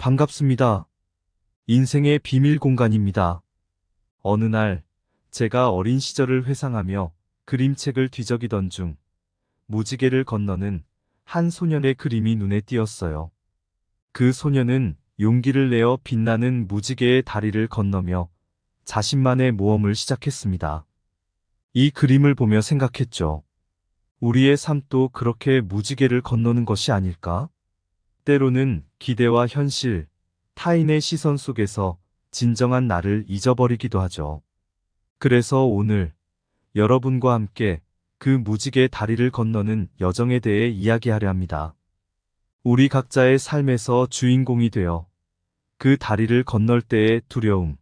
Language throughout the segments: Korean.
반갑습니다. 인생의 비밀 공간입니다. 어느 날, 제가 어린 시절을 회상하며 그림책을 뒤적이던 중, 무지개를 건너는 한 소년의 그림이 눈에 띄었어요. 그 소년은 용기를 내어 빛나는 무지개의 다리를 건너며 자신만의 모험을 시작했습니다. 이 그림을 보며 생각했죠. 우리의 삶도 그렇게 무지개를 건너는 것이 아닐까? 때로는 기대와 현실, 타인의 시선 속에서 진정한 나를 잊어버리기도 하죠. 그래서 오늘 여러분과 함께 그 무지개 다리를 건너는 여정에 대해 이야기하려 합니다. 우리 각자의 삶에서 주인공이 되어 그 다리를 건널 때의 두려움,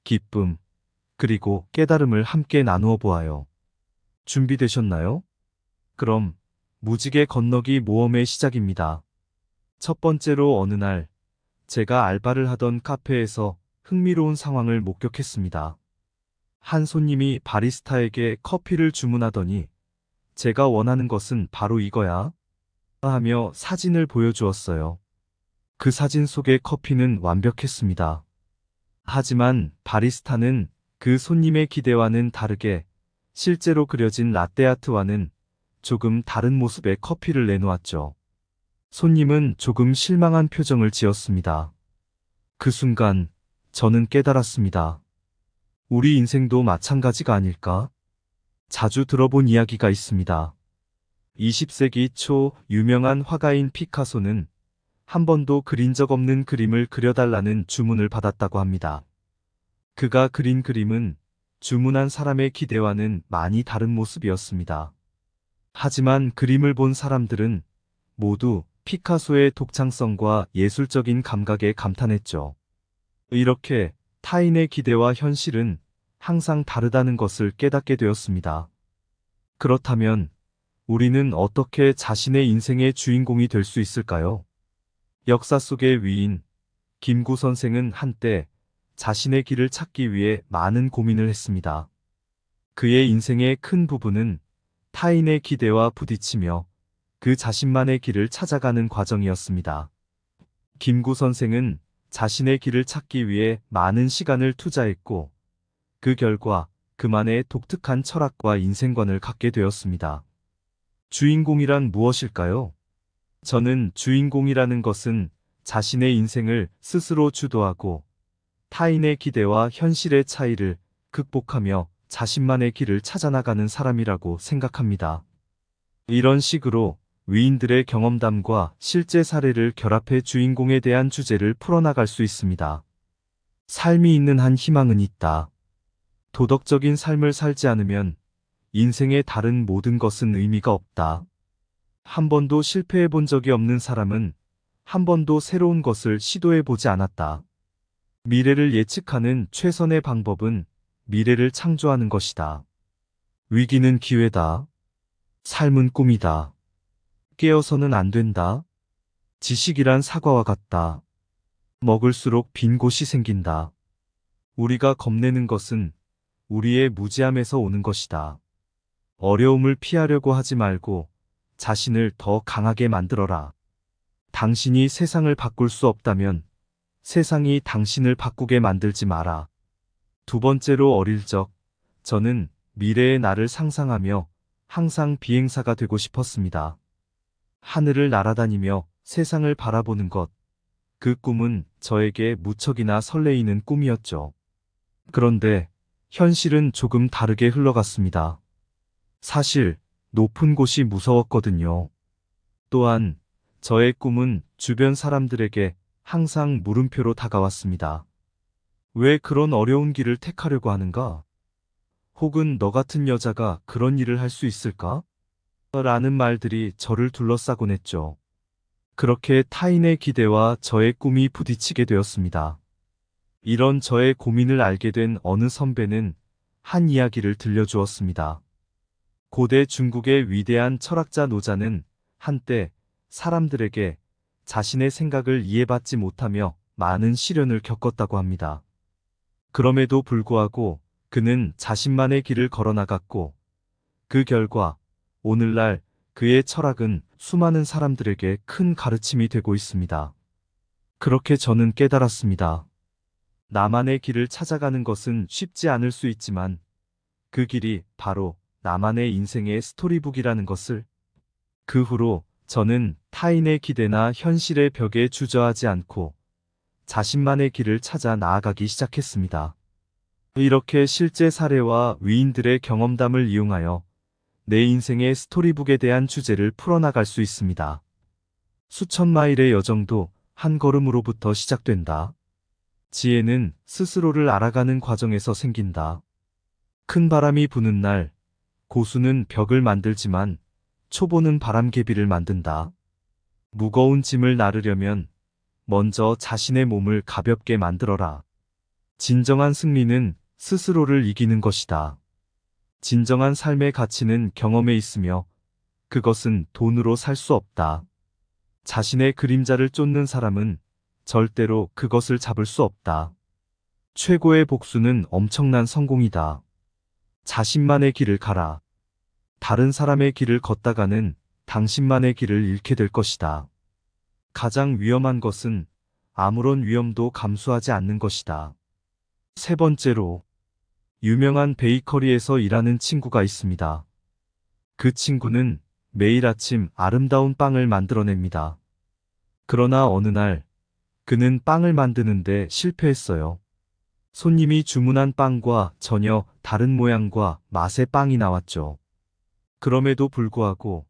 기쁨, 그리고 깨달음을 함께 나누어 보아요. 준비되셨나요? 그럼 무지개 건너기 모험의 시작입니다. 첫 번째로 어느 날 제가 알바를 하던 카페에서 흥미로운 상황을 목격했습니다. 한 손님이 바리스타에게 커피를 주문하더니 제가 원하는 것은 바로 이거야 하며 사진을 보여주었어요. 그 사진 속의 커피는 완벽했습니다. 하지만 바리스타는 그 손님의 기대와는 다르게 실제로 그려진 라떼아트와는 조금 다른 모습의 커피를 내놓았죠. 손님은 조금 실망한 표정을 지었습니다. 그 순간 저는 깨달았습니다. 우리 인생도 마찬가지가 아닐까? 자주 들어본 이야기가 있습니다. 20세기 초 유명한 화가인 피카소는 한 번도 그린 적 없는 그림을 그려달라는 주문을 받았다고 합니다. 그가 그린 그림은 주문한 사람의 기대와는 많이 다른 모습이었습니다. 하지만 그림을 본 사람들은 모두 피카소의 독창성과 예술적인 감각에 감탄했죠. 이렇게 타인의 기대와 현실은 항상 다르다는 것을 깨닫게 되었습니다. 그렇다면 우리는 어떻게 자신의 인생의 주인공이 될 수 있을까요? 역사 속의 위인 김구 선생은 한때 자신의 길을 찾기 위해 많은 고민을 했습니다. 그의 인생의 큰 부분은 타인의 기대와 부딪히며 그 자신만의 길을 찾아가는 과정이었습니다. 김구 선생은 자신의 길을 찾기 위해 많은 시간을 투자했고, 그 결과 그만의 독특한 철학과 인생관을 갖게 되었습니다. 주인공이란 무엇일까요? 저는 주인공이라는 것은 자신의 인생을 스스로 주도하고 타인의 기대와 현실의 차이를 극복하며 자신만의 길을 찾아나가는 사람이라고 생각합니다. 이런 식으로 위인들의 경험담과 실제 사례를 결합해 주인공에 대한 주제를 풀어나갈 수 있습니다. 삶이 있는 한 희망은 있다. 도덕적인 삶을 살지 않으면 인생의 다른 모든 것은 의미가 없다. 한 번도 실패해 본 적이 없는 사람은 한 번도 새로운 것을 시도해 보지 않았다. 미래를 예측하는 최선의 방법은 미래를 창조하는 것이다. 위기는 기회다. 삶은 꿈이다. 깨어서는 안 된다. 지식이란 사과와 같다. 먹을수록 빈 곳이 생긴다. 우리가 겁내는 것은 우리의 무지함에서 오는 것이다. 어려움을 피하려고 하지 말고 자신을 더 강하게 만들어라. 당신이 세상을 바꿀 수 없다면 세상이 당신을 바꾸게 만들지 마라. 두 번째로 어릴 적 저는 미래의 나를 상상하며 항상 비행사가 되고 싶었습니다. 하늘을 날아다니며 세상을 바라보는 것, 그 꿈은 저에게 무척이나 설레이는 꿈이었죠. 그런데 현실은 조금 다르게 흘러갔습니다. 사실 높은 곳이 무서웠거든요. 또한 저의 꿈은 주변 사람들에게 항상 물음표로 다가왔습니다. 왜 그런 어려운 길을 택하려고 하는가? 혹은 너 같은 여자가 그런 일을 할 수 있을까? 라는 말들이 저를 둘러싸곤 했죠. 그렇게 타인의 기대와 저의 꿈이 부딪히게 되었습니다. 이런 저의 고민을 알게 된 어느 선배는 한 이야기를 들려주었습니다. 고대 중국의 위대한 철학자 노자는 한때 사람들에게 자신의 생각을 이해받지 못하며 많은 시련을 겪었다고 합니다. 그럼에도 불구하고 그는 자신만의 길을 걸어나갔고, 그 결과 오늘날 그의 철학은 수많은 사람들에게 큰 가르침이 되고 있습니다. 그렇게 저는 깨달았습니다. 나만의 길을 찾아가는 것은 쉽지 않을 수 있지만 그 길이 바로 나만의 인생의 스토리북이라는 것을. 그 후로 저는 타인의 기대나 현실의 벽에 주저하지 않고 자신만의 길을 찾아 나아가기 시작했습니다. 이렇게 실제 사례와 위인들의 경험담을 이용하여 내 인생의 스토리북에 대한 주제를 풀어나갈 수 있습니다. 수천 마일의 여정도 한 걸음으로부터 시작된다. 지혜는 스스로를 알아가는 과정에서 생긴다. 큰 바람이 부는 날, 고수는 벽을 만들지만 초보는 바람개비를 만든다. 무거운 짐을 나르려면 먼저 자신의 몸을 가볍게 만들어라. 진정한 승리는 스스로를 이기는 것이다. 진정한 삶의 가치는 경험에 있으며 그것은 돈으로 살 수 없다. 자신의 그림자를 쫓는 사람은 절대로 그것을 잡을 수 없다. 최고의 복수는 엄청난 성공이다. 자신만의 길을 가라. 다른 사람의 길을 걷다가는 당신만의 길을 잃게 될 것이다. 가장 위험한 것은 아무런 위험도 감수하지 않는 것이다. 세 번째로, 유명한 베이커리에서 일하는 친구가 있습니다. 그 친구는 매일 아침 아름다운 빵을 만들어냅니다. 그러나 어느 날, 그는 빵을 만드는데 실패했어요. 손님이 주문한 빵과 전혀 다른 모양과 맛의 빵이 나왔죠. 그럼에도 불구하고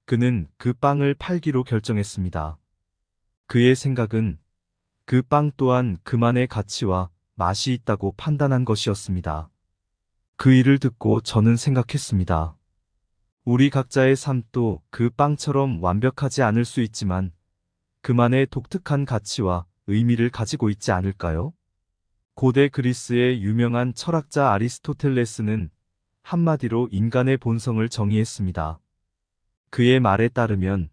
그는 그 빵을 팔기로 결정했습니다. 그의 생각은 그 빵 또한 그만의 가치와 맛이 있다고 판단한 것이었습니다. 그 일을 듣고 저는 생각했습니다. 우리 각자의 삶도 그 빵처럼 완벽하지 않을 수 있지만 그만의 독특한 가치와 의미를 가지고 있지 않을까요? 고대 그리스의 유명한 철학자 아리스토텔레스는 한마디로 인간의 본성을 정의했습니다. 그의 말에 따르면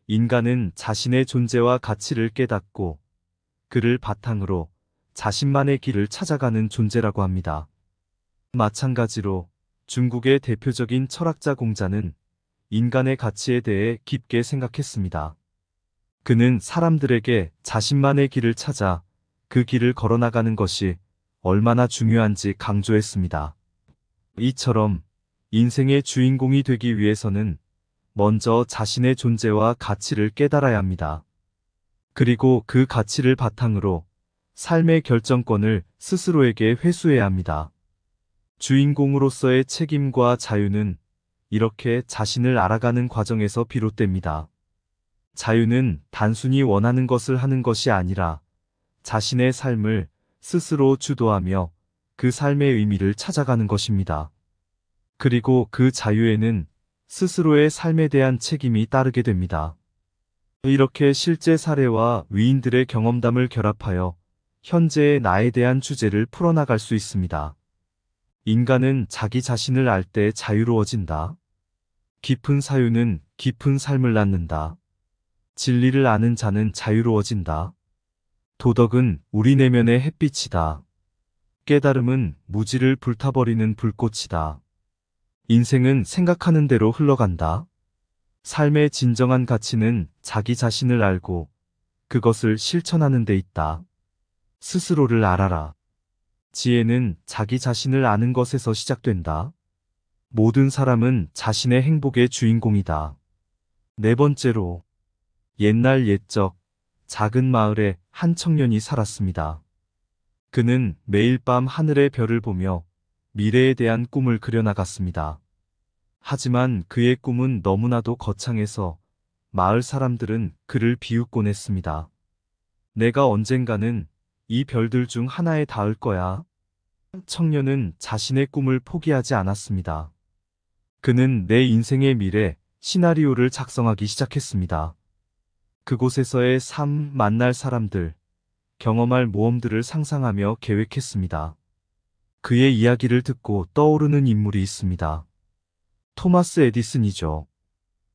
인간은 자신의 존재와 가치를 깨닫고 그를 바탕으로 자신만의 길을 찾아가는 존재라고 합니다. 마찬가지로 중국의 대표적인 철학자 공자는 인간의 가치에 대해 깊게 생각했습니다. 그는 사람들에게 자신만의 길을 찾아 그 길을 걸어나가는 것이 얼마나 중요한지 강조했습니다. 이처럼 인생의 주인공이 되기 위해서는 먼저 자신의 존재와 가치를 깨달아야 합니다. 그리고 그 가치를 바탕으로 삶의 결정권을 스스로에게 회수해야 합니다. 주인공으로서의 책임과 자유는 이렇게 자신을 알아가는 과정에서 비롯됩니다. 자유는 단순히 원하는 것을 하는 것이 아니라 자신의 삶을 스스로 주도하며 그 삶의 의미를 찾아가는 것입니다. 그리고 그 자유에는 스스로의 삶에 대한 책임이 따르게 됩니다. 이렇게 실제 사례와 위인들의 경험담을 결합하여 현재의 나에 대한 주제를 풀어나갈 수 있습니다. 인간은 자기 자신을 알 때 자유로워진다. 깊은 사유는 깊은 삶을 낳는다. 진리를 아는 자는 자유로워진다. 도덕은 우리 내면의 햇빛이다. 깨달음은 무지를 불타버리는 불꽃이다. 인생은 생각하는 대로 흘러간다. 삶의 진정한 가치는 자기 자신을 알고 그것을 실천하는 데 있다. 스스로를 알아라. 지혜는 자기 자신을 아는 것에서 시작된다. 모든 사람은 자신의 행복의 주인공이다. 네 번째로, 옛날 옛적 작은 마을에 한 청년이 살았습니다. 그는 매일 밤 하늘의 별을 보며 미래에 대한 꿈을 그려나갔습니다. 하지만 그의 꿈은 너무나도 거창해서 마을 사람들은 그를 비웃곤 했습니다. 내가 언젠가는 이 별들 중 하나에 닿을 거야. 청년은 자신의 꿈을 포기하지 않았습니다. 그는 내 인생의 미래 시나리오를 작성하기 시작했습니다. 그곳에서의 삶, 만날 사람들, 경험할 모험들을 상상하며 계획했습니다. 그의 이야기를 듣고 떠오르는 인물이 있습니다. 토마스 에디슨이죠.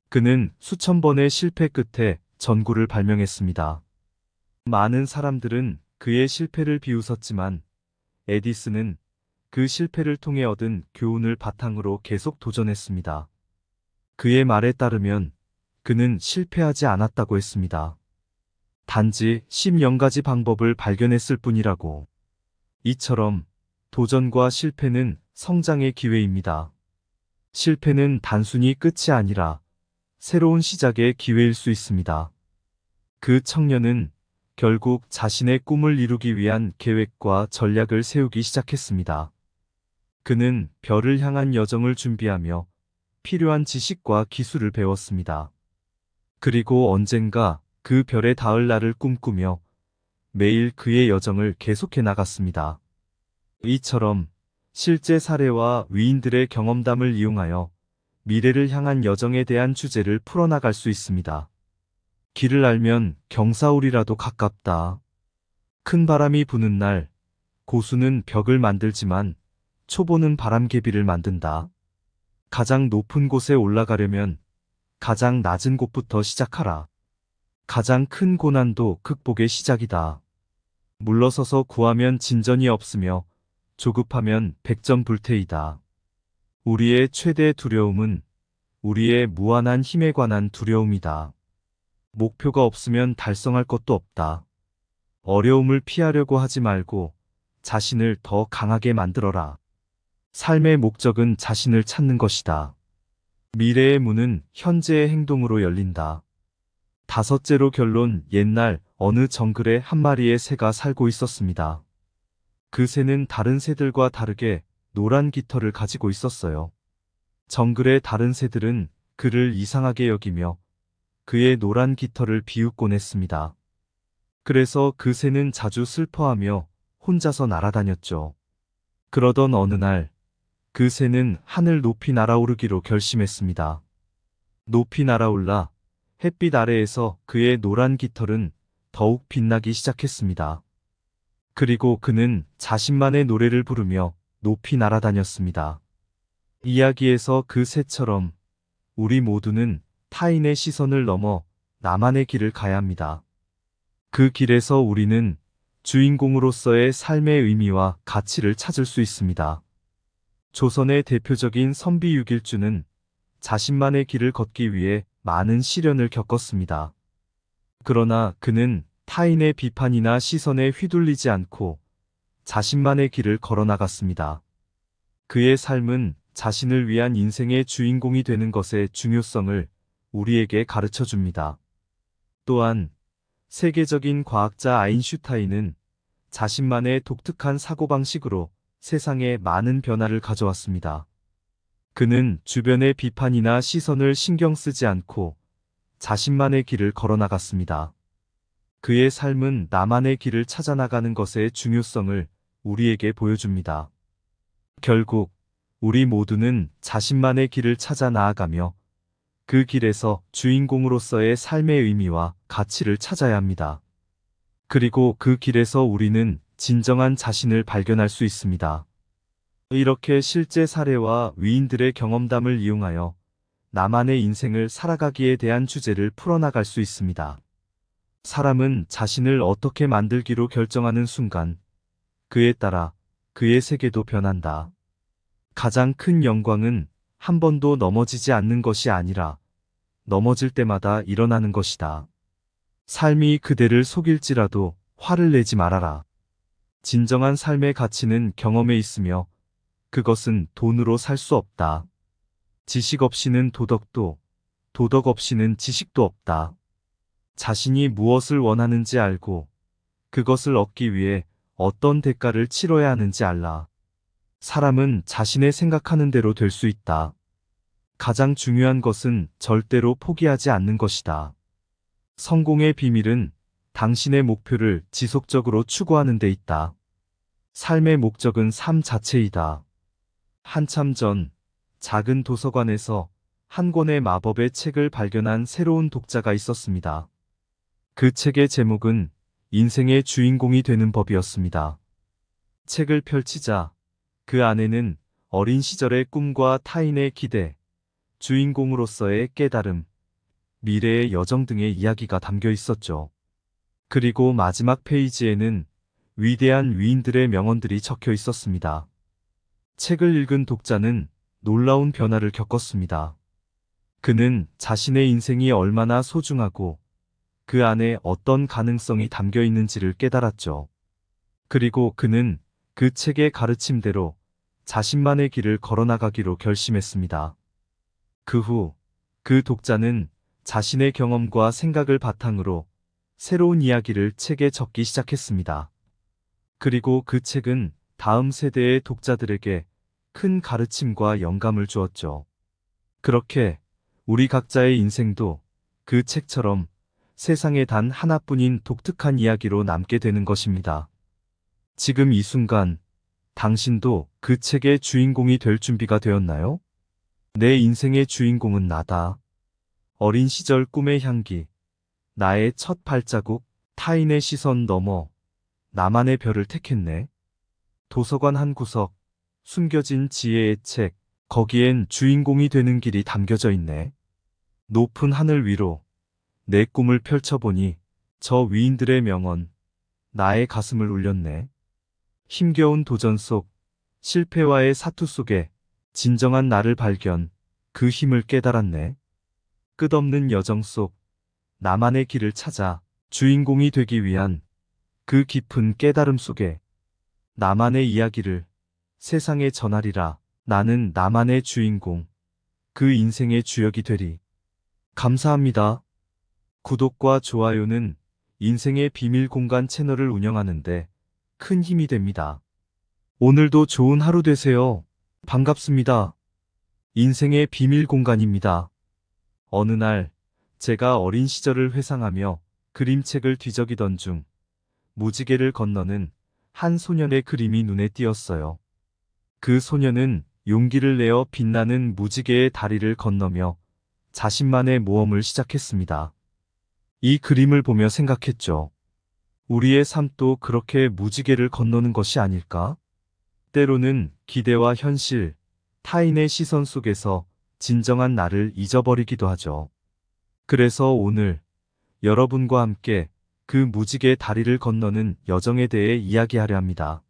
그는 수천 번의 실패 끝에 전구를 발명했습니다. 많은 사람들은 그의 실패를 비웃었지만 에디슨은 그 실패를 통해 얻은 교훈을 바탕으로 계속 도전했습니다. 그의 말에 따르면 그는 실패하지 않았다고 했습니다. 단지 10가지 방법을 발견했을 뿐이라고. 이처럼 도전과 실패는 성장의 기회입니다. 실패는 단순히 끝이 아니라 새로운 시작의 기회일 수 있습니다. 그 청년은 결국 자신의 꿈을 이루기 위한 계획과 전략을 세우기 시작했습니다. 그는 별을 향한 여정을 준비하며 필요한 지식과 기술을 배웠습니다. 그리고 언젠가 그 별에 닿을 날을 꿈꾸며 매일 그의 여정을 계속해 나갔습니다. 이처럼 실제 사례와 위인들의 경험담을 이용하여 미래를 향한 여정에 대한 주제를 풀어나갈 수 있습니다. 길을 알면 경사울이라도 가깝다. 큰 바람이 부는 날, 고수는 벽을 만들지만 초보는 바람개비를 만든다. 가장 높은 곳에 올라가려면 가장 낮은 곳부터 시작하라. 가장 큰 고난도 극복의 시작이다. 물러서서 구하면 진전이 없으며 조급하면 백전불태이다. 우리의 최대 두려움은 우리의 무한한 힘에 관한 두려움이다. 목표가 없으면 달성할 것도 없다. 어려움을 피하려고 하지 말고 자신을 더 강하게 만들어라. 삶의 목적은 자신을 찾는 것이다. 미래의 문은 현재의 행동으로 열린다. 다섯째로 결론. 옛날 어느 정글에 한 마리의 새가 살고 있었습니다. 그 새는 다른 새들과 다르게 노란 깃털을 가지고 있었어요. 정글의 다른 새들은 그를 이상하게 여기며 그의 노란 깃털을 비웃곤 했습니다. 그래서 그 새는 자주 슬퍼하며 혼자서 날아다녔죠. 그러던 어느 날, 그 새는 하늘 높이 날아오르기로 결심했습니다. 높이 날아올라 햇빛 아래에서 그의 노란 깃털은 더욱 빛나기 시작했습니다. 그리고 그는 자신만의 노래를 부르며 높이 날아다녔습니다. 이야기에서 그 새처럼 우리 모두는 타인의 시선을 넘어 나만의 길을 가야 합니다. 그 길에서 우리는 주인공으로서의 삶의 의미와 가치를 찾을 수 있습니다. 조선의 대표적인 선비 육일주는 자신만의 길을 걷기 위해 많은 시련을 겪었습니다. 그러나 그는 타인의 비판이나 시선에 휘둘리지 않고 자신만의 길을 걸어나갔습니다. 그의 삶은 자신을 위한 인생의 주인공이 되는 것의 중요성을 우리에게 가르쳐 줍니다. 또한 세계적인 과학자 아인슈타인은 자신만의 독특한 사고방식으로 세상에 많은 변화를 가져왔습니다. 그는 주변의 비판이나 시선을 신경 쓰지 않고 자신만의 길을 걸어나갔습니다. 그의 삶은 나만의 길을 찾아나가는 것의 중요성을 우리에게 보여줍니다. 결국 우리 모두는 자신만의 길을 찾아 나아가며 그 길에서 주인공으로서의 삶의 의미와 가치를 찾아야 합니다. 그리고 그 길에서 우리는 진정한 자신을 발견할 수 있습니다. 이렇게 실제 사례와 위인들의 경험담을 이용하여 나만의 인생을 살아가기에 대한 주제를 풀어나갈 수 있습니다. 사람은 자신을 어떻게 만들기로 결정하는 순간 그에 따라 그의 세계도 변한다. 가장 큰 영광은 한 번도 넘어지지 않는 것이 아니라 넘어질 때마다 일어나는 것이다. 삶이 그대를 속일지라도 화를 내지 말아라. 진정한 삶의 가치는 경험에 있으며 그것은 돈으로 살 수 없다. 지식 없이는 도덕도, 도덕 없이는 지식도 없다. 자신이 무엇을 원하는지 알고 그것을 얻기 위해 어떤 대가를 치러야 하는지 알라. 사람은 자신의 생각하는 대로 될 수 있다. 가장 중요한 것은 절대로 포기하지 않는 것이다. 성공의 비밀은 당신의 목표를 지속적으로 추구하는 데 있다. 삶의 목적은 삶 자체이다. 한참 전 작은 도서관에서 한 권의 마법의 책을 발견한 새로운 독자가 있었습니다. 그 책의 제목은 인생의 주인공이 되는 법이었습니다. 책을 펼치자 그 안에는 어린 시절의 꿈과 타인의 기대, 주인공으로서의 깨달음, 미래의 여정 등의 이야기가 담겨 있었죠. 그리고 마지막 페이지에는 위대한 위인들의 명언들이 적혀 있었습니다. 책을 읽은 독자는 놀라운 변화를 겪었습니다. 그는 자신의 인생이 얼마나 소중하고 그 안에 어떤 가능성이 담겨 있는지를 깨달았죠. 그리고 그는 그 책의 가르침대로 자신만의 길을 걸어나가기로 결심했습니다. 그 후, 그 독자는 자신의 경험과 생각을 바탕으로 새로운 이야기를 책에 적기 시작했습니다. 그리고 그 책은 다음 세대의 독자들에게 큰 가르침과 영감을 주었죠. 그렇게 우리 각자의 인생도 그 책처럼 세상에 단 하나뿐인 독특한 이야기로 남게 되는 것입니다. 지금 이 순간, 당신도 그 책의 주인공이 될 준비가 되었나요? 내 인생의 주인공은 나다. 어린 시절 꿈의 향기, 나의 첫 발자국, 타인의 시선 넘어 나만의 별을 택했네. 도서관 한 구석, 숨겨진 지혜의 책, 거기엔 주인공이 되는 길이 담겨져 있네. 높은 하늘 위로 내 꿈을 펼쳐보니 저 위인들의 명언, 나의 가슴을 울렸네. 힘겨운 도전 속, 실패와의 사투 속에 진정한 나를 발견, 그 힘을 깨달았네. 끝없는 여정 속, 나만의 길을 찾아 주인공이 되기 위한 그 깊은 깨달음 속에 나만의 이야기를 세상에 전하리라. 나는 나만의 주인공, 그 인생의 주역이 되리. 감사합니다. 구독과 좋아요는 인생의 비밀 공간 채널을 운영하는데 큰 힘이 됩니다. 오늘도 좋은 하루 되세요. 반갑습니다. 인생의 비밀 공간입니다. 어느 날 제가 어린 시절을 회상하며 그림책을 뒤적이던 중 무지개를 건너는 한 소년의 그림이 눈에 띄었어요. 그 소년은 용기를 내어 빛나는 무지개의 다리를 건너며 자신만의 모험을 시작했습니다. 이 그림을 보며 생각했죠. 우리의 삶도 그렇게 무지개를 건너는 것이 아닐까? 때로는 기대와 현실, 타인의 시선 속에서 진정한 나를 잊어버리기도 하죠. 그래서 오늘 여러분과 함께 그 무지개 다리를 건너는 여정에 대해 이야기하려 합니다.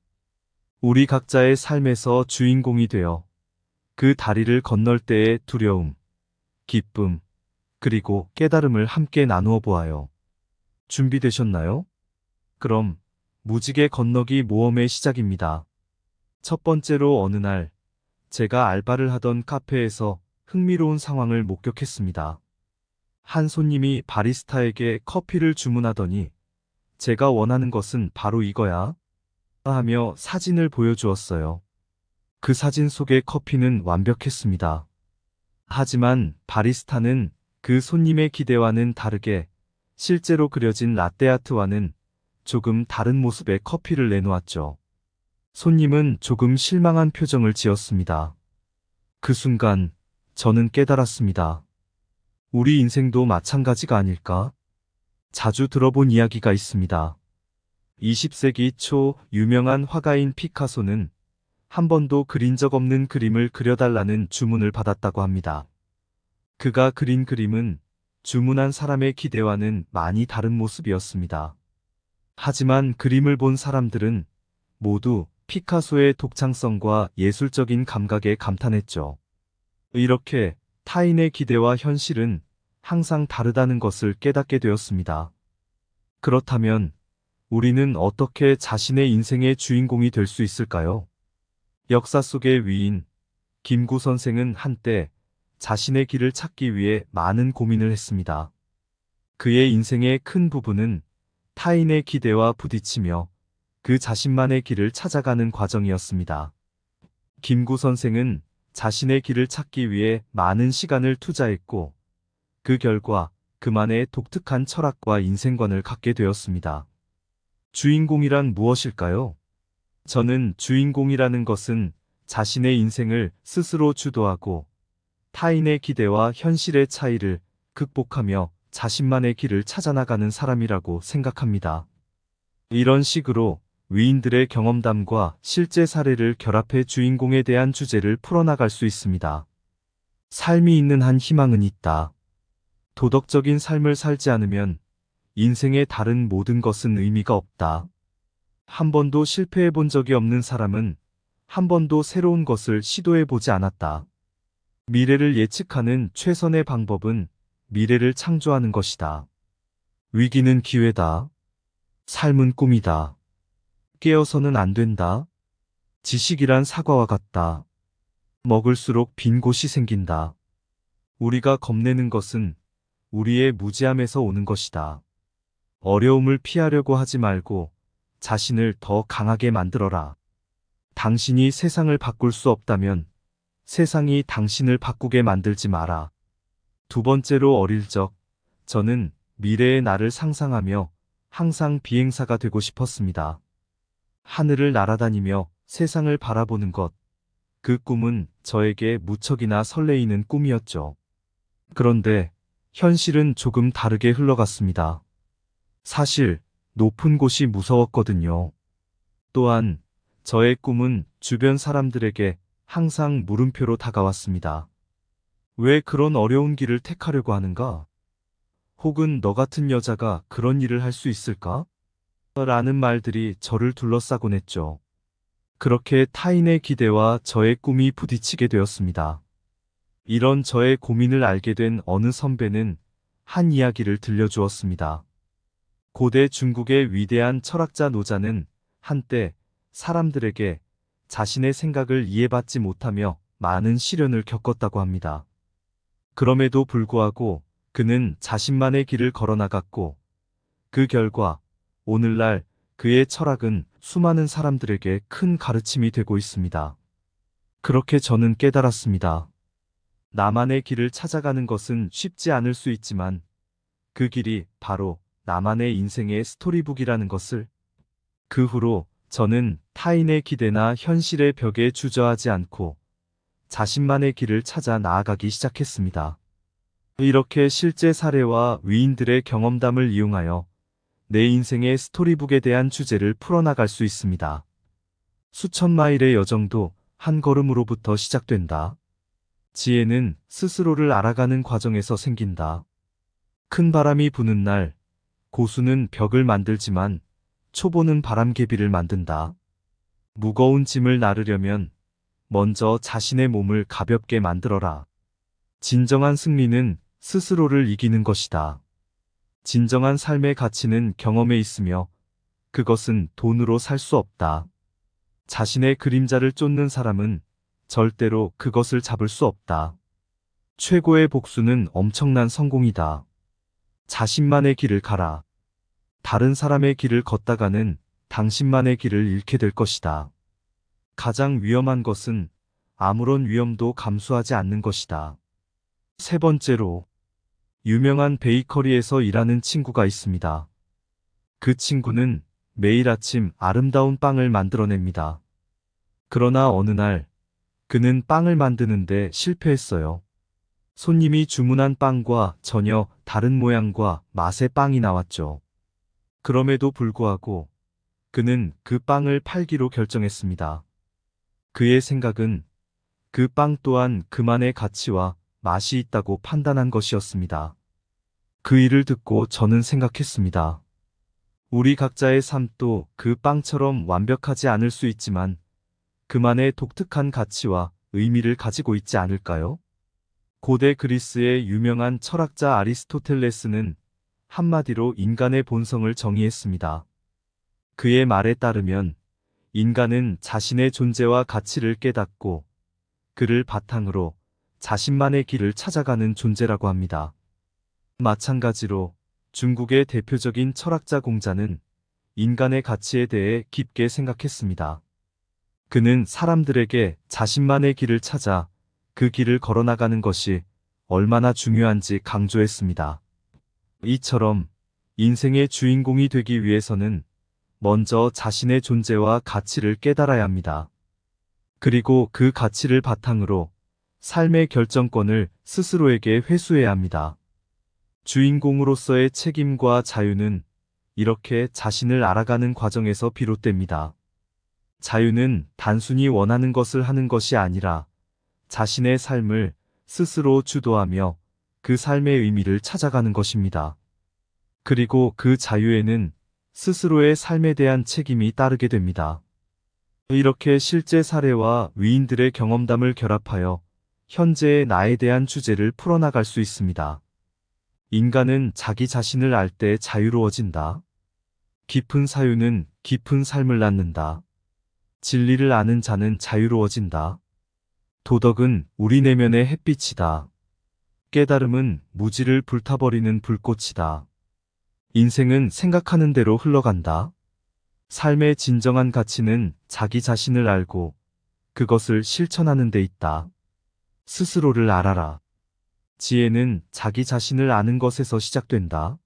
우리 각자의 삶에서 주인공이 되어 그 다리를 건널 때의 두려움, 기쁨, 그리고 깨달음을 함께 나누어 보아요. 준비되셨나요? 그럼 무지개 건너기 모험의 시작입니다. 첫 번째로 어느 날 제가 알바를 하던 카페에서 흥미로운 상황을 목격했습니다. 한 손님이 바리스타에게 커피를 주문하더니 제가 원하는 것은 바로 이거야 하며 사진을 보여주었어요. 그 사진 속의 커피는 완벽했습니다. 하지만 바리스타는 그 손님의 기대와는 다르게 실제로 그려진 라떼아트와는 조금 다른 모습의 커피를 내놓았죠. 손님은 조금 실망한 표정을 지었습니다. 그 순간 저는 깨달았습니다. 우리 인생도 마찬가지가 아닐까? 자주 들어본 이야기가 있습니다. 20세기 초 유명한 화가인 피카소는 한 번도 그린 적 없는 그림을 그려달라는 주문을 받았다고 합니다. 그가 그린 그림은 주문한 사람의 기대와는 많이 다른 모습이었습니다. 하지만 그림을 본 사람들은 모두 피카소의 독창성과 예술적인 감각에 감탄했죠. 이렇게 타인의 기대와 현실은 항상 다르다는 것을 깨닫게 되었습니다. 그렇다면 우리는 어떻게 자신의 인생의 주인공이 될 수 있을까요? 역사 속의 위인 김구 선생은 한때 자신의 길을 찾기 위해 많은 고민을 했습니다. 그의 인생의 큰 부분은 타인의 기대와 부딪히며 그 자신만의 길을 찾아가는 과정이었습니다. 김구 선생은 자신의 길을 찾기 위해 많은 시간을 투자했고 그 결과 그만의 독특한 철학과 인생관을 갖게 되었습니다. 주인공이란 무엇일까요? 저는 주인공이라는 것은 자신의 인생을 스스로 주도하고 타인의 기대와 현실의 차이를 극복하며 자신만의 길을 찾아나가는 사람이라고 생각합니다. 이런 식으로 위인들의 경험담과 실제 사례를 결합해 주인공에 대한 주제를 풀어나갈 수 있습니다. 삶이 있는 한 희망은 있다. 도덕적인 삶을 살지 않으면 인생의 다른 모든 것은 의미가 없다. 한 번도 실패해 본 적이 없는 사람은 한 번도 새로운 것을 시도해 보지 않았다. 미래를 예측하는 최선의 방법은 미래를 창조하는 것이다. 위기는 기회다. 삶은 꿈이다. 깨어서는 안 된다. 지식이란 사과와 같다. 먹을수록 빈 곳이 생긴다. 우리가 겁내는 것은 우리의 무지함에서 오는 것이다. 어려움을 피하려고 하지 말고 자신을 더 강하게 만들어라. 당신이 세상을 바꿀 수 없다면 세상이 당신을 바꾸게 만들지 마라. 두 번째로 어릴 적, 저는 미래의 나를 상상하며 항상 비행사가 되고 싶었습니다. 하늘을 날아다니며 세상을 바라보는 것, 그 꿈은 저에게 무척이나 설레이는 꿈이었죠. 그런데 현실은 조금 다르게 흘러갔습니다. 사실 높은 곳이 무서웠거든요. 또한 저의 꿈은 주변 사람들에게 항상 물음표로 다가왔습니다. 왜 그런 어려운 길을 택하려고 하는가? 혹은 너 같은 여자가 그런 일을 할 수 있을까? 라는 말들이 저를 둘러싸곤 했죠. 그렇게 타인의 기대와 저의 꿈이 부딪히게 되었습니다. 이런 저의 고민을 알게 된 어느 선배는 한 이야기를 들려주었습니다. 고대 중국의 위대한 철학자 노자는 한때 사람들에게 자신의 생각을 이해받지 못하며 많은 시련을 겪었다고 합니다. 그럼에도 불구하고 그는 자신만의 길을 걸어나갔고 그 결과 오늘날 그의 철학은 수많은 사람들에게 큰 가르침이 되고 있습니다. 그렇게 저는 깨달았습니다. 나만의 길을 찾아가는 것은 쉽지 않을 수 있지만 그 길이 바로 나만의 인생의 스토리북이라는 것을. 그 후로 저는 타인의 기대나 현실의 벽에 주저하지 않고 자신만의 길을 찾아 나아가기 시작했습니다. 이렇게 실제 사례와 위인들의 경험담을 이용하여 내 인생의 스토리북에 대한 주제를 풀어나갈 수 있습니다. 수천 마일의 여정도 한 걸음으로부터 시작된다. 지혜는 스스로를 알아가는 과정에서 생긴다. 큰 바람이 부는 날, 고수는 벽을 만들지만 초보는 바람개비를 만든다. 무거운 짐을 나르려면 먼저 자신의 몸을 가볍게 만들어라. 진정한 승리는 스스로를 이기는 것이다. 진정한 삶의 가치는 경험에 있으며 그것은 돈으로 살 수 없다. 자신의 그림자를 쫓는 사람은 절대로 그것을 잡을 수 없다. 최고의 복수는 엄청난 성공이다. 자신만의 길을 가라. 다른 사람의 길을 걷다가는 당신만의 길을 잃게 될 것이다. 가장 위험한 것은 아무런 위험도 감수하지 않는 것이다. 세 번째로, 유명한 베이커리에서 일하는 친구가 있습니다. 그 친구는 매일 아침 아름다운 빵을 만들어냅니다. 그러나 어느 날 그는 빵을 만드는데 실패했어요. 손님이 주문한 빵과 전혀 다른 모양과 맛의 빵이 나왔죠. 그럼에도 불구하고 그는 그 빵을 팔기로 결정했습니다. 그의 생각은 그 빵 또한 그만의 가치와 맛이 있다고 판단한 것이었습니다. 그 일을 듣고 저는 생각했습니다. 우리 각자의 삶도 그 빵처럼 완벽하지 않을 수 있지만 그만의 독특한 가치와 의미를 가지고 있지 않을까요? 고대 그리스의 유명한 철학자 아리스토텔레스는 한마디로 인간의 본성을 정의했습니다. 그의 말에 따르면 인간은 자신의 존재와 가치를 깨닫고 그를 바탕으로 자신만의 길을 찾아가는 존재라고 합니다. 마찬가지로 중국의 대표적인 철학자 공자는 인간의 가치에 대해 깊게 생각했습니다. 그는 사람들에게 자신만의 길을 찾아 그 길을 걸어나가는 것이 얼마나 중요한지 강조했습니다. 이처럼 인생의 주인공이 되기 위해서는 먼저 자신의 존재와 가치를 깨달아야 합니다. 그리고 그 가치를 바탕으로 삶의 결정권을 스스로에게 회수해야 합니다. 주인공으로서의 책임과 자유는 이렇게 자신을 알아가는 과정에서 비롯됩니다. 자유는 단순히 원하는 것을 하는 것이 아니라 자신의 삶을 스스로 주도하며 그 삶의 의미를 찾아가는 것입니다. 그리고 그 자유에는 스스로의 삶에 대한 책임이 따르게 됩니다. 이렇게 실제 사례와 위인들의 경험담을 결합하여 현재의 나에 대한 주제를 풀어나갈 수 있습니다. 인간은 자기 자신을 알 때 자유로워진다. 깊은 사유는 깊은 삶을 낳는다. 진리를 아는 자는 자유로워진다. 도덕은 우리 내면의 햇빛이다. 깨달음은 무지를 불타버리는 불꽃이다. 인생은 생각하는 대로 흘러간다. 삶의 진정한 가치는 자기 자신을 알고 그것을 실천하는 데 있다. 스스로를 알아라. 지혜는 자기 자신을 아는 것에서 시작된다.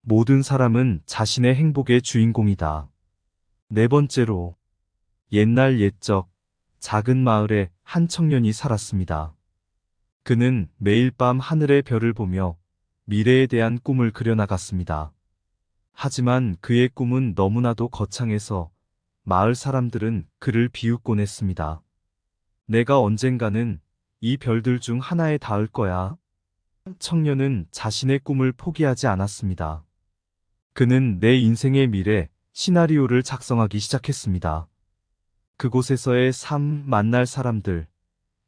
모든 사람은 자신의 행복의 주인공이다. 네 번째로, 옛날 옛적 작은 마을에 한 청년이 살았습니다. 그는 매일 밤 하늘의 별을 보며 미래에 대한 꿈을 그려나갔습니다. 하지만 그의 꿈은 너무나도 거창해서 마을 사람들은 그를 비웃곤 했습니다. 내가 언젠가는 이 별들 중 하나에 닿을 거야. 청년은 자신의 꿈을 포기하지 않았습니다. 그는 내 인생의 미래 시나리오를 작성하기 시작했습니다. 그곳에서의 삶, 만날 사람들,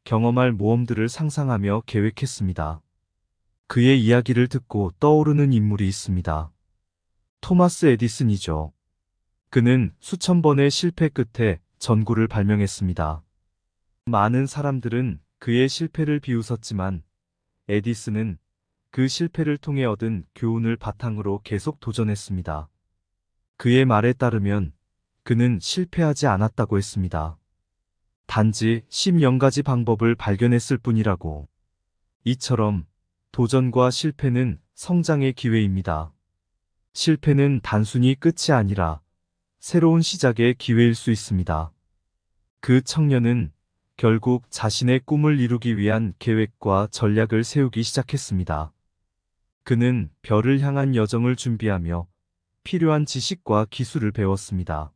경험할 모험들을 상상하며 계획했습니다. 그의 이야기를 듣고 떠오르는 인물이 있습니다. 토마스 에디슨이죠. 그는 수천 번의 실패 끝에 전구를 발명했습니다. 많은 사람들은 그의 실패를 비웃었지만 에디슨은 그 실패를 통해 얻은 교훈을 바탕으로 계속 도전했습니다. 그의 말에 따르면 그는 실패하지 않았다고 했습니다. 단지 10가지 방법을 발견했을 뿐이라고. 이처럼 도전과 실패는 성장의 기회입니다. 실패는 단순히 끝이 아니라 새로운 시작의 기회일 수 있습니다. 그 청년은 결국 자신의 꿈을 이루기 위한 계획과 전략을 세우기 시작했습니다. 그는 별을 향한 여정을 준비하며 필요한 지식과 기술을 배웠습니다.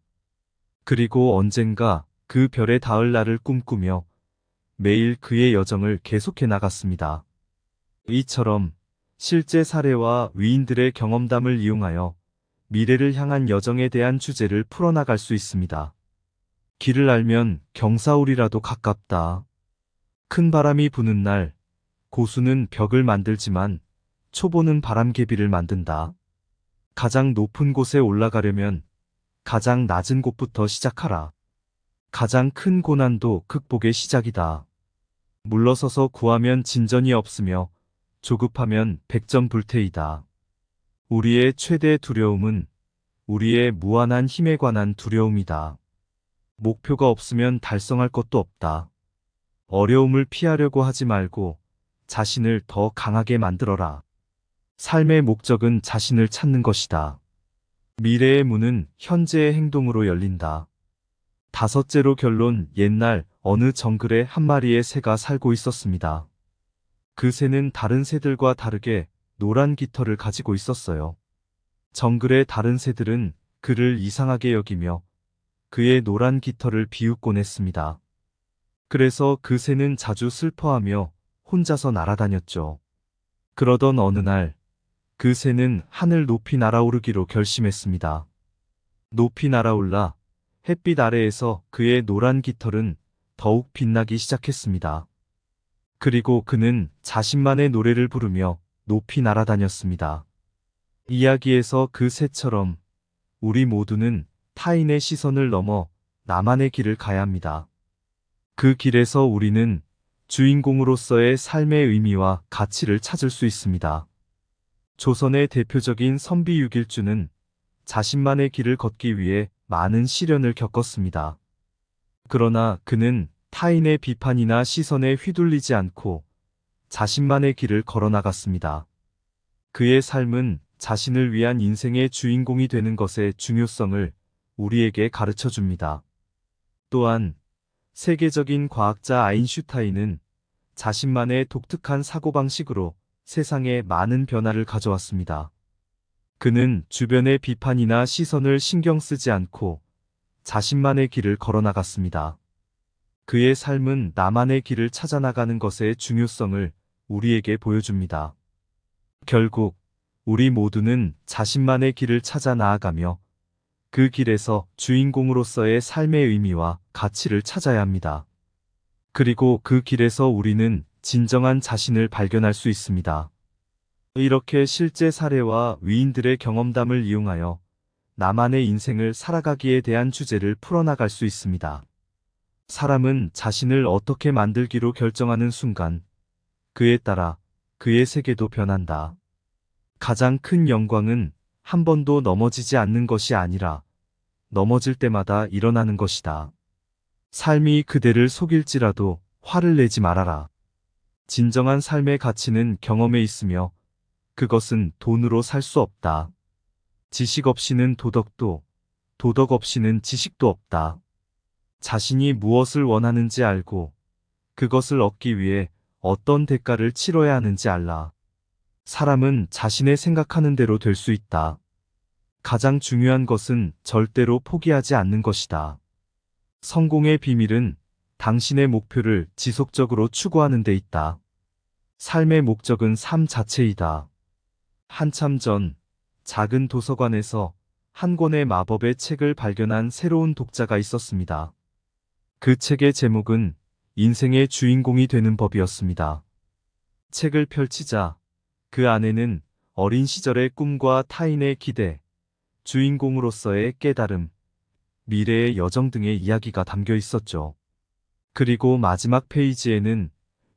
그리고 언젠가 그 별에 닿을 날을 꿈꾸며 매일 그의 여정을 계속해 나갔습니다. 이처럼 실제 사례와 위인들의 경험담을 이용하여 미래를 향한 여정에 대한 주제를 풀어나갈 수 있습니다. 길을 알면 경사울이라도 가깝다. 큰 바람이 부는 날, 고수는 벽을 만들지만 초보는 바람개비를 만든다. 가장 높은 곳에 올라가려면 가장 낮은 곳부터 시작하라. 가장 큰 고난도 극복의 시작이다. 물러서서 구하면 진전이 없으며 조급하면 백전불태이다. 우리의 최대 두려움은 우리의 무한한 힘에 관한 두려움이다. 목표가 없으면 달성할 것도 없다. 어려움을 피하려고 하지 말고 자신을 더 강하게 만들어라. 삶의 목적은 자신을 찾는 것이다. 미래의 문은 현재의 행동으로 열린다. 다섯째로 결론, 옛날 어느 정글에 한 마리의 새가 살고 있었습니다. 그 새는 다른 새들과 다르게 노란 깃털을 가지고 있었어요. 정글의 다른 새들은 그를 이상하게 여기며 그의 노란 깃털을 비웃곤 했습니다. 그래서 그 새는 자주 슬퍼하며 혼자서 날아다녔죠. 그러던 어느 날, 그 새는 하늘 높이 날아오르기로 결심했습니다. 높이 날아올라 햇빛 아래에서 그의 노란 깃털은 더욱 빛나기 시작했습니다. 그리고 그는 자신만의 노래를 부르며 높이 날아다녔습니다. 이야기에서 그 새처럼 우리 모두는 타인의 시선을 넘어 나만의 길을 가야 합니다. 그 길에서 우리는 주인공으로서의 삶의 의미와 가치를 찾을 수 있습니다. 조선의 대표적인 선비 육일주는 자신만의 길을 걷기 위해 많은 시련을 겪었습니다. 그러나 그는 타인의 비판이나 시선에 휘둘리지 않고 자신만의 길을 걸어나갔습니다. 그의 삶은 자신을 위한 인생의 주인공이 되는 것의 중요성을 우리에게 가르쳐 줍니다. 또한 세계적인 과학자 아인슈타인은 자신만의 독특한 사고방식으로 세상에 많은 변화를 가져왔습니다. 그는 주변의 비판이나 시선을 신경 쓰지 않고 자신만의 길을 걸어나갔습니다. 그의 삶은 나만의 길을 찾아나가는 것의 중요성을 우리에게 보여줍니다. 결국 우리 모두는 자신만의 길을 찾아 나아가며 그 길에서 주인공으로서의 삶의 의미와 가치를 찾아야 합니다. 그리고 그 길에서 우리는 진정한 자신을 발견할 수 있습니다. 이렇게 실제 사례와 위인들의 경험담을 이용하여 나만의 인생을 살아가기에 대한 주제를 풀어나갈 수 있습니다. 사람은 자신을 어떻게 만들기로 결정하는 순간 그에 따라 그의 세계도 변한다. 가장 큰 영광은 한 번도 넘어지지 않는 것이 아니라 넘어질 때마다 일어나는 것이다. 삶이 그대를 속일지라도 화를 내지 말아라. 진정한 삶의 가치는 경험에 있으며 그것은 돈으로 살 수 없다. 지식 없이는 도덕도, 도덕 없이는 지식도 없다. 자신이 무엇을 원하는지 알고 그것을 얻기 위해 어떤 대가를 치러야 하는지 알라. 사람은 자신의 생각하는 대로 될 수 있다. 가장 중요한 것은 절대로 포기하지 않는 것이다. 성공의 비밀은 당신의 목표를 지속적으로 추구하는 데 있다. 삶의 목적은 삶 자체이다. 한참 전 작은 도서관에서 한 권의 마법의 책을 발견한 새로운 독자가 있었습니다. 그 책의 제목은 인생의 주인공이 되는 법이었습니다. 책을 펼치자 그 안에는 어린 시절의 꿈과 타인의 기대, 주인공으로서의 깨달음, 미래의 여정 등의 이야기가 담겨 있었죠. 그리고 마지막 페이지에는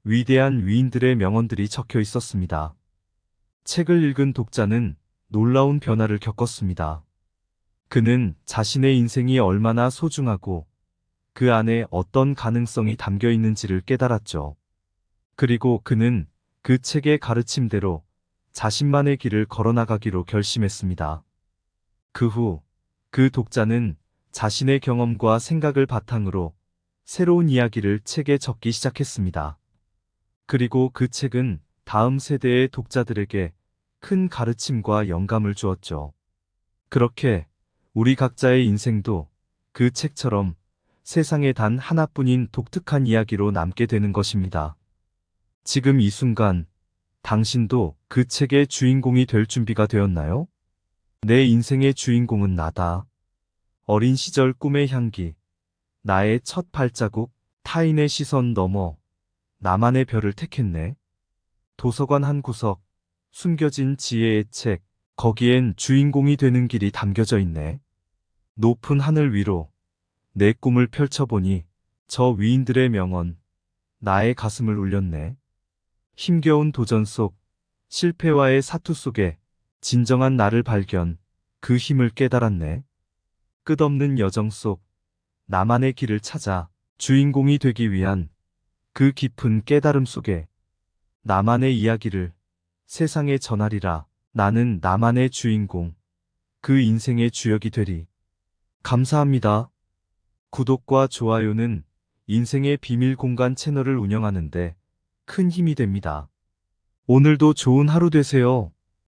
위대한 위인들의 명언들이 적혀 있었습니다. 책을 읽은 독자는 놀라운 변화를 겪었습니다. 그는 자신의 인생이 얼마나 소중하고 그 안에 어떤 가능성이 담겨 있는지를 깨달았죠. 그리고 그는 그 책의 가르침대로 자신만의 길을 걸어나가기로 결심했습니다. 그 후, 그 독자는 자신의 경험과 생각을 바탕으로 새로운 이야기를 책에 적기 시작했습니다. 그리고 그 책은 다음 세대의 독자들에게 큰 가르침과 영감을 주었죠. 그렇게 우리 각자의 인생도 그 책처럼 세상에 단 하나뿐인 독특한 이야기로 남게 되는 것입니다. 지금 이 순간 당신도 그 책의 주인공이 될 준비가 되었나요? 내 인생의 주인공은 나다. 어린 시절 꿈의 향기, 나의 첫 발자국, 타인의 시선 넘어 나만의 별을 택했네. 도서관 한 구석, 숨겨진 지혜의 책, 거기엔 주인공이 되는 길이 담겨져 있네. 높은 하늘 위로 내 꿈을 펼쳐보니 저 위인들의 명언, 나의 가슴을 울렸네. 힘겨운 도전 속, 실패와의 사투 속에 진정한 나를 발견, 그 힘을 깨달았네. 끝없는 여정 속, 나만의 길을 찾아 주인공이 되기 위한 그 깊은 깨달음 속에 나만의 이야기를 세상에 전하리라. 나는 나만의 주인공, 그 인생의 주역이 되리. 감사합니다. 구독과 좋아요는 인생의 비밀 공간 채널을 운영하는데 큰 힘이 됩니다. 오늘도 좋은 하루 되세요.